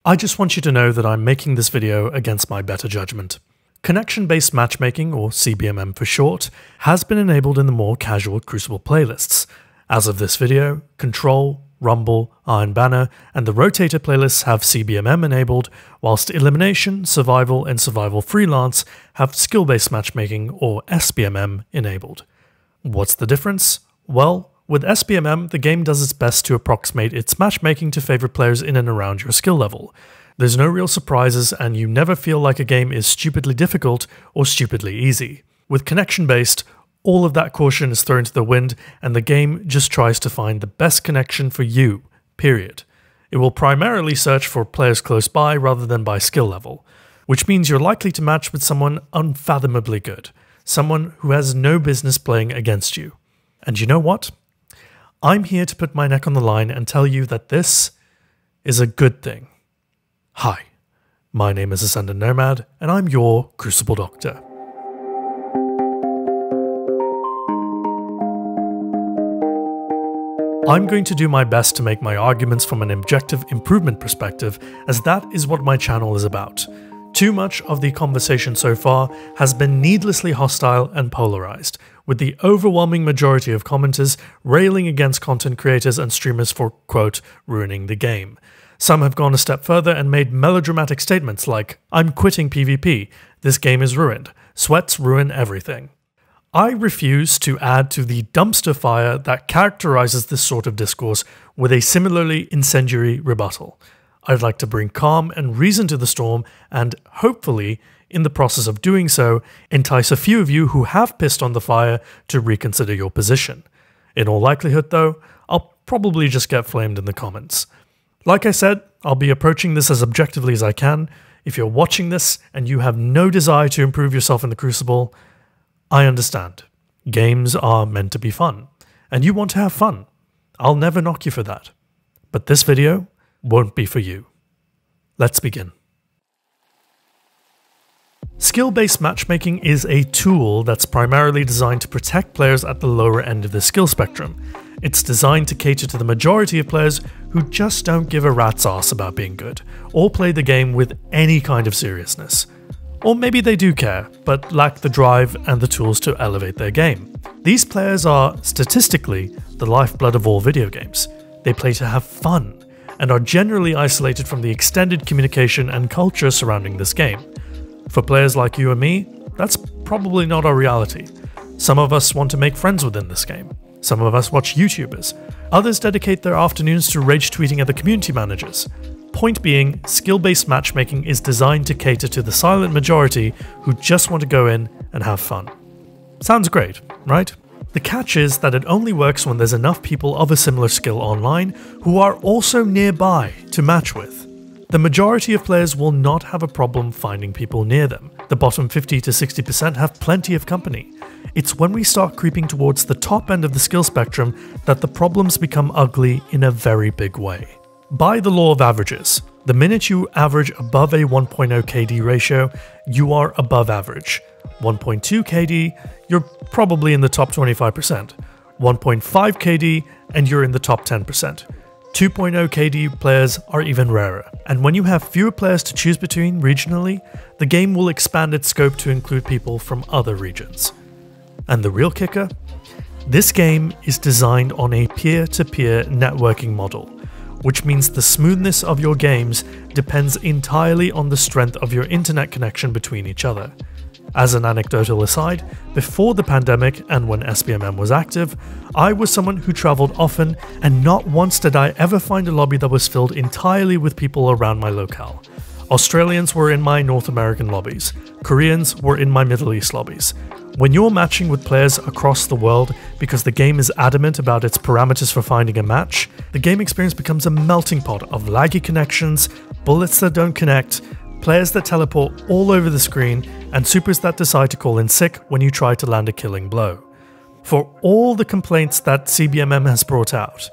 I just want you to know that I'm making this video against my better judgment. Connection-based matchmaking, or CBMM for short, has been enabled in the more casual Crucible playlists. As of this video, Control, Rumble, Iron Banner, and the Rotator playlists have CBMM enabled, whilst Elimination, Survival, and Survival Freelance have skill-based matchmaking, or SBMM, enabled. What's the difference? Well, with SBMM, the game does its best to approximate its matchmaking to favourite players in and around your skill level. There's no real surprises, and you never feel like a game is stupidly difficult or stupidly easy. With connection-based, all of that caution is thrown to the wind, and the game just tries to find the best connection for you, period. It will primarily search for players close by rather than by skill level, which means you're likely to match with someone unfathomably good, someone who has no business playing against you. And you know what? I'm here to put my neck on the line and tell you that this is a good thing. Hi, my name is Ascendant Nomad, and I'm your Crucible Doctor. I'm going to do my best to make my arguments from an objective improvement perspective, as that is what my channel is about. Too much of the conversation so far has been needlessly hostile and polarized, with the overwhelming majority of commenters railing against content creators and streamers for, quote, ruining the game. Some have gone a step further and made melodramatic statements like, I'm quitting PvP, this game is ruined, sweats ruin everything. I refuse to add to the dumpster fire that characterizes this sort of discourse with a similarly incendiary rebuttal. I'd like to bring calm and reason to the storm and, hopefully, in the process of doing so, entice a few of you who have pissed on the fire to reconsider your position. In all likelihood, though, I'll probably just get flamed in the comments. Like I said, I'll be approaching this as objectively as I can. If you're watching this and you have no desire to improve yourself in the Crucible, I understand. Games are meant to be fun, and you want to have fun. I'll never knock you for that. But this video won't be for you. Let's begin. Skill-based matchmaking is a tool that's primarily designed to protect players at the lower end of the skill spectrum. It's designed to cater to the majority of players who just don't give a rat's ass about being good, or play the game with any kind of seriousness. Or maybe they do care, but lack the drive and the tools to elevate their game. These players are, statistically, the lifeblood of all video games. They play to have fun, and are generally isolated from the extended communication and culture surrounding this game. For players like you and me, that's probably not our reality. Some of us want to make friends within this game. Some of us watch YouTubers. Others dedicate their afternoons to rage tweeting at the community managers. Point being, skill-based matchmaking is designed to cater to the silent majority who just want to go in and have fun. Sounds great, right? The catch is that it only works when there's enough people of a similar skill online who are also nearby to match with. The majority of players will not have a problem finding people near them. The bottom 50 to 60% have plenty of company. It's when we start creeping towards the top end of the skill spectrum that the problems become ugly in a very big way. By the law of averages, the minute you average above a 1.0 KD ratio, you are above average. 1.2 KD, you're probably in the top 25%. 1.5 KD, and you're in the top 10%. 2.0 KD players are even rarer, and when you have fewer players to choose between regionally, the game will expand its scope to include people from other regions. And the real kicker? This game is designed on a peer-to-peer networking model, which means the smoothness of your games depends entirely on the strength of your internet connection between each other. As an anecdotal aside, before the pandemic and when SBMM was active, I was someone who travelled often, and not once did I ever find a lobby that was filled entirely with people around my locale. Australians were in my North American lobbies, Koreans were in my Middle East lobbies. When you're matching with players across the world because the game is adamant about its parameters for finding a match, the game experience becomes a melting pot of laggy connections, bullets that don't connect, players that teleport all over the screen, and supers that decide to call in sick when you try to land a killing blow. For all the complaints that CBMM has brought out,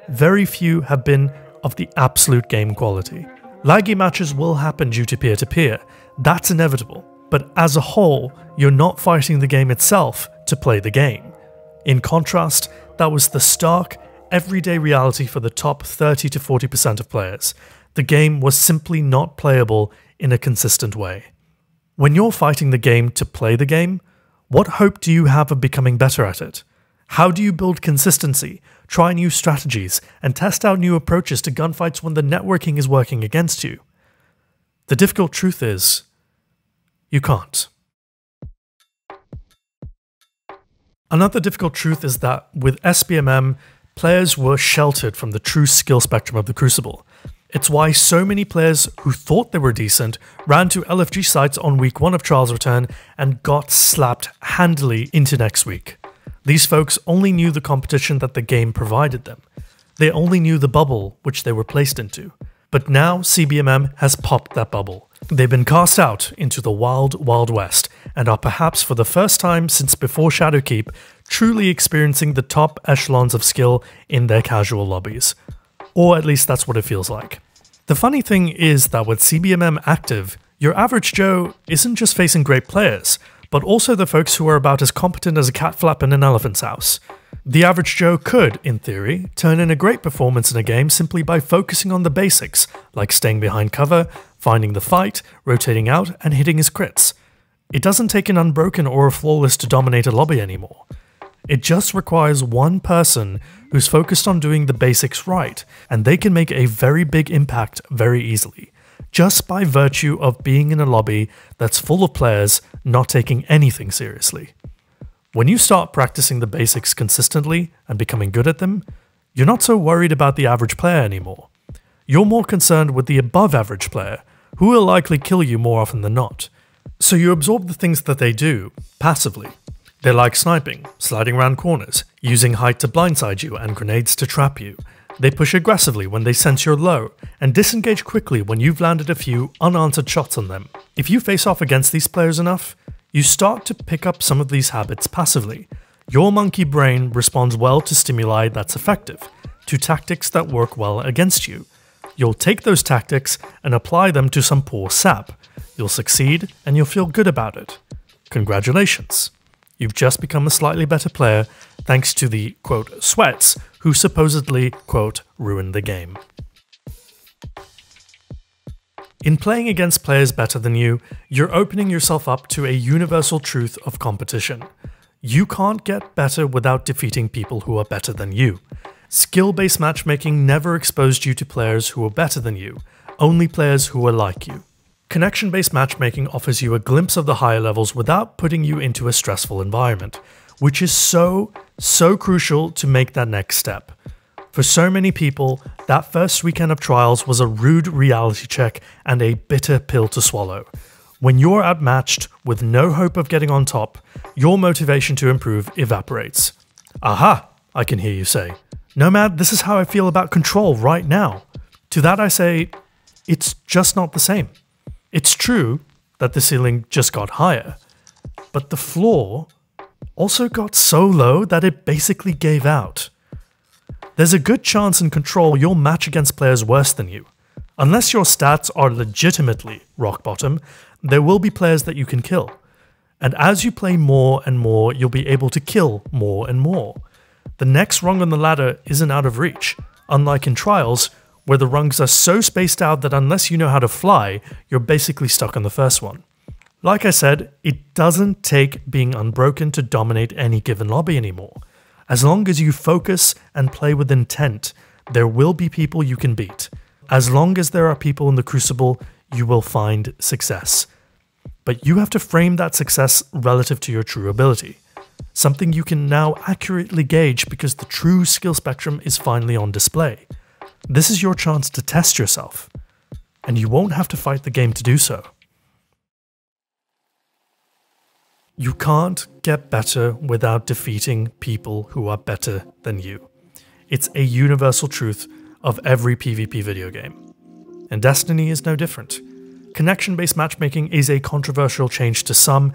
very few have been of the absolute game quality. Laggy matches will happen due to peer-to-peer, that's inevitable, but as a whole, you're not fighting the game itself to play the game. In contrast, that was the stark, everyday reality for the top 30 to 40% of players. The game was simply not playable in a consistent way. When you're fighting the game to play the game, what hope do you have of becoming better at it? How do you build consistency, try new strategies, and test out new approaches to gunfights when the networking is working against you? The difficult truth is, you can't. Another difficult truth is that with CBMM, players were sheltered from the true skill spectrum of the Crucible. It's why so many players who thought they were decent ran to LFG sites on week 1 of Trials Return and got slapped handily into next week. These folks only knew the competition that the game provided them. They only knew the bubble which they were placed into. But now CBMM has popped that bubble. They've been cast out into the wild, wild west and are perhaps for the first time since before Shadowkeep truly experiencing the top echelons of skill in their casual lobbies. Or at least that's what it feels like. The funny thing is that with CBMM active, your average Joe isn't just facing great players, but also the folks who are about as competent as a cat flap in an elephant's house. The average Joe could, in theory, turn in a great performance in a game simply by focusing on the basics, like staying behind cover, finding the fight, rotating out, and hitting his crits. It doesn't take an unbroken or a flawless to dominate a lobby anymore. It just requires one person who's focused on doing the basics right, and they can make a very big impact very easily, just by virtue of being in a lobby that's full of players not taking anything seriously. When you start practicing the basics consistently and becoming good at them, you're not so worried about the average player anymore. You're more concerned with the above average player, who will likely kill you more often than not. So you absorb the things that they do, passively. They like sniping, sliding around corners, using height to blindside you and grenades to trap you. They push aggressively when they sense you're low, and disengage quickly when you've landed a few unanswered shots on them. If you face off against these players enough, you start to pick up some of these habits passively. Your monkey brain responds well to stimuli that's effective, to tactics that work well against you. You'll take those tactics and apply them to some poor sap. You'll succeed and you'll feel good about it. Congratulations. You've just become a slightly better player thanks to the, quote, sweats who supposedly, quote, ruined the game. In playing against players better than you, you're opening yourself up to a universal truth of competition. You can't get better without defeating people who are better than you. Skill-based matchmaking never exposed you to players who are better than you, only players who are like you. Connection-based matchmaking offers you a glimpse of the higher levels without putting you into a stressful environment, which is so crucial to make that next step. For so many people, that first weekend of trials was a rude reality check and a bitter pill to swallow. When you're outmatched with no hope of getting on top, your motivation to improve evaporates. Aha, I can hear you say. Nomad, this is how I feel about control right now. To that I say, it's just not the same. It's true that the ceiling just got higher, but the floor also got so low that it basically gave out. There's a good chance in control you'll match against players worse than you. Unless your stats are legitimately rock bottom, there will be players that you can kill. And as you play more and more, you'll be able to kill more and more. The next rung on the ladder isn't out of reach, unlike in Trials, where the rungs are so spaced out that unless you know how to fly, you're basically stuck on the first one. Like I said, it doesn't take being unbroken to dominate any given lobby anymore. As long as you focus and play with intent, there will be people you can beat. As long as there are people in the Crucible, you will find success. But you have to frame that success relative to your true ability. Something you can now accurately gauge because the true skill spectrum is finally on display. This is your chance to test yourself, and you won't have to fight the game to do so. You can't get better without defeating people who are better than you. It's a universal truth of every PvP video game. And Destiny is no different. Connection-based matchmaking is a controversial change to some,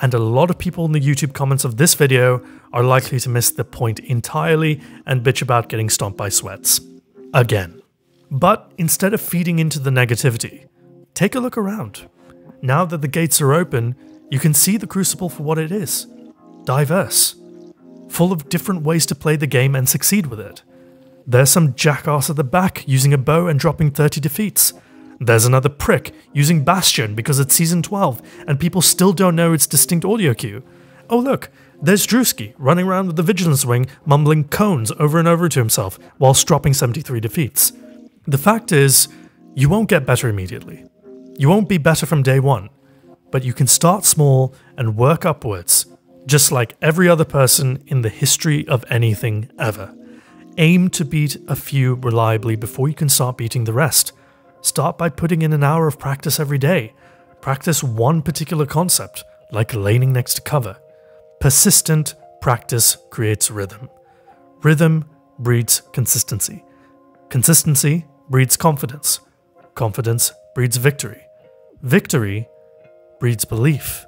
and a lot of people in the YouTube comments of this video are likely to miss the point entirely and bitch about getting stomped by sweats. Again. But instead of feeding into the negativity, take a look around. Now that the gates are open, you can see the Crucible for what it is. Diverse. Full of different ways to play the game and succeed with it. There's some jackass at the back using a bow and dropping 30 defeats. There's another prick using Bastion because it's season 12 and people still don't know its distinct audio cue. Oh look, there's Drewski running around with the Vigilance Wing mumbling cones over and over to himself whilst dropping 73 defeats. The fact is, you won't get better immediately. You won't be better from day one, but you can start small and work upwards, just like every other person in the history of anything ever. Aim to beat a few reliably before you can start beating the rest. Start by putting in an hour of practice every day. Practice one particular concept, like laning next to cover. Persistent practice creates rhythm. Rhythm breeds consistency. Consistency breeds confidence. Confidence breeds victory. Victory breeds belief.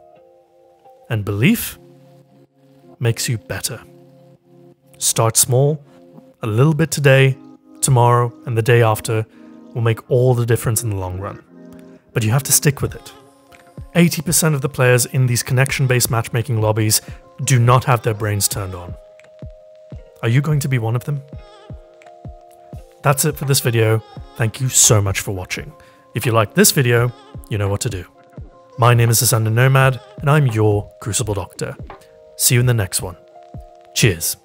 And belief makes you better. Start small. A little bit today, tomorrow, and the day after will make all the difference in the long run. But you have to stick with it. 80% of the players in these connection-based matchmaking lobbies do not have their brains turned on. Are you going to be one of them? That's it for this video. Thank you so much for watching. If you liked this video, you know what to do. My name is Ascendant Nomad, and I'm your Crucible Doctor. See you in the next one. Cheers.